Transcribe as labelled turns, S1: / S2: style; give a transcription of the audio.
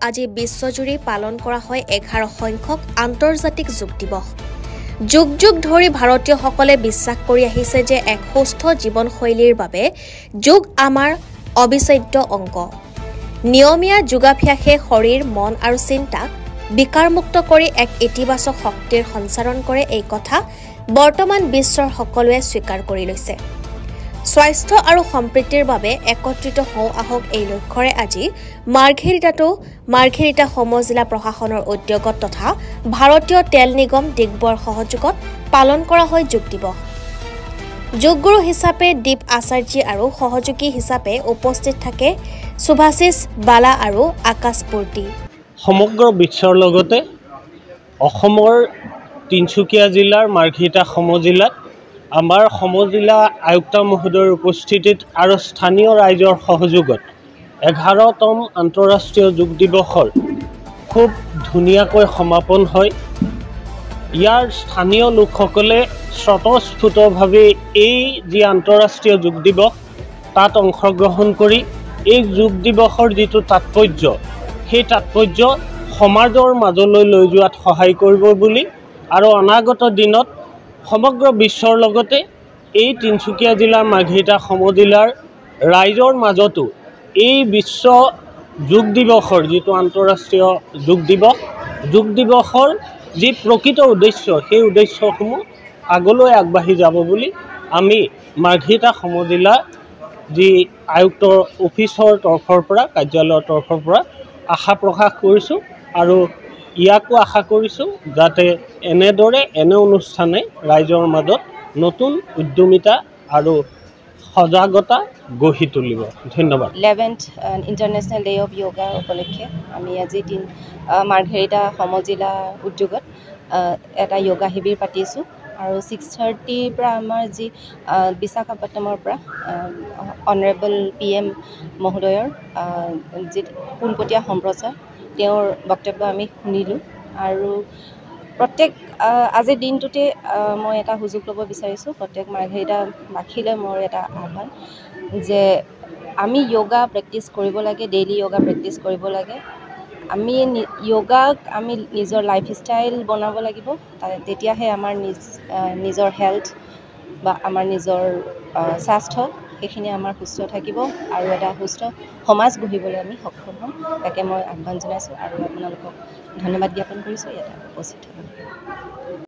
S1: আজি বিশ্বজুৰি পালন কৰা হয় 11 সংখ্যক আন্তৰ্জাতিক যোগ দিৱস। যুগ যুগ ধৰি ভাৰতীয়সকলে বিশ্বাস কৰি আহিছে যে এক সুস্থ জীৱনশৈলীৰ বাবে যোগ আমাৰ অবিচ্ছেদ্য অংগ। নিয়মীয়া যোগাভ্যাসে শৰীৰ, মন আৰু চিন্তাক বিকাৰমুক্ত কৰি এক ইতিবাচক শক্তিৰ সঞ্চাৰণ কৰে, এই কথা বৰ্তমান বিশ্বৰ সকলোৱে স্বীকাৰ কৰি লৈছে। স্বাস্থ্য আৰু সম্প্ৰীতিৰ বাবে একত্ৰিত হওঁ আহক এই লক্ষ্যৰে আজি মাৰ্ঘেৰিটা সমজিলা প্ৰশাসনৰ উদ্যোগত তথা ভাৰতীয় তেল নিগম ডিগবৰ সহযোগত পালন কৰা হয় যোগ দিৱস। যোগগুৰু হিচাপে দীপ আচাৰ্যী আৰু সহযোগী হিচাপে উপস্থিত থাকে সুভাশিষ বালা আৰু আকাশ পূৰ্তি।
S2: সমগ্ৰ বিশ্বৰ লগতে অসমৰ তিনিচুকীয়া জিলাৰ মাৰ্ঘেৰিটা সমজিলাত আমাৰ সমজিলা আয়ুক্ত মহোদয়ৰ উপস্থিতিত আৰু স্থানীয় ৰাইজৰ সহযোগত 11তম আন্তঃৰাষ্ট্ৰীয় যোগ দিৱসৰ খুব ধুনীয়াকৈ সমাপন হয়। ইয়াৰ স্থানীয় লোকসকলে স্বতঃস্ফূৰ্তভাৱে এই যি আন্তঃৰাষ্ট্ৰীয় যোগ দিৱস তাত অংশগ্ৰহণ কৰি এই যোগ দিৱসৰ যিটো তাৎপৰ্য সেই তাৎপৰ্য সমাজৰ মাজলৈ লৈ যোৱাত সহায় কৰিব বুলি আৰু অনাগত দিনত সমগ্ৰ বিশ্বৰ লগতে এই তিনিচুকীয়া জিলাৰ মাৰ্ঘেৰিটা সমজিলাৰ ৰাইজৰ মাজতো এই বিশ্ব যোগ দিৱসৰ যিটো আন্তঃৰাষ্ট্ৰীয় যোগ দিৱসৰ যি প্ৰকৃত উদ্দেশ্য সেই উদ্দেশ্যসমূহ আগলৈ আগবাঢ়ি যাব বুলি আমি মাৰ্ঘেৰিটা সমজিলা যি আয়ুক্ত অফিচৰ তৰফৰ পৰা কাৰ্যালয়ৰ তৰফৰ পৰা আশা প্ৰকাশ কৰিছোঁ আৰু ইয়াকো আশা কৰিছোঁ যাতে এনে অনুষ্ঠানে ৰাইজৰ মাজত নতুন উদ্যমিতা আৰু সজাগতা গঢ়ি তুলিব। ধন্যবাদ।
S3: 11th international day of yoga উপলক্ষে আমি আজি মাৰ্ঘেৰিটা সমজিলা উদ্যোগত এটা য়োগা শিবিৰ পাতিছোঁ আৰু 6:30 পৰা আমাৰ যি বিশাখাপট্টনমৰ পৰা অনাৰেবল PM মহোদয়ৰ যি পোনপটীয়া সম্প্ৰচাৰ তেওঁৰ বক্তব্য আমি শুনিলোঁ আৰু প্ৰত্যেক আজিৰ দিনটোতে মই এটা সুযোগ ল'ব বিচাৰিছোঁ প্ৰত্যেক মাৰ্ঘেৰিটাবাসীলৈ মোৰ এটা আহ্বান যে আমি য়োগা প্ৰেক্টিছ কৰিব লাগে, ডেইলি য়োগা প্ৰেক্টিছ কৰিব লাগে। আমি য়োগাক আমি নিজৰ লাইফষ্টাইল বনাব লাগিব, তেতিয়াহে আমাৰ নিজৰ হেল্থ বা আমাৰ নিজৰ স্বাস্থ্য সেইখিনি আমাৰ সুস্থ থাকিব আৰু এটা সুস্থ সমাজ গঢ়িবলৈ আমি সক্ষম হ'ম। তাকে মই আহ্বান জনাইছোঁ আৰু আপোনালোকক ধন্যবাদ জ্ঞাপন কৰিছোঁ ইয়াতে উপস্থিত থাকিব।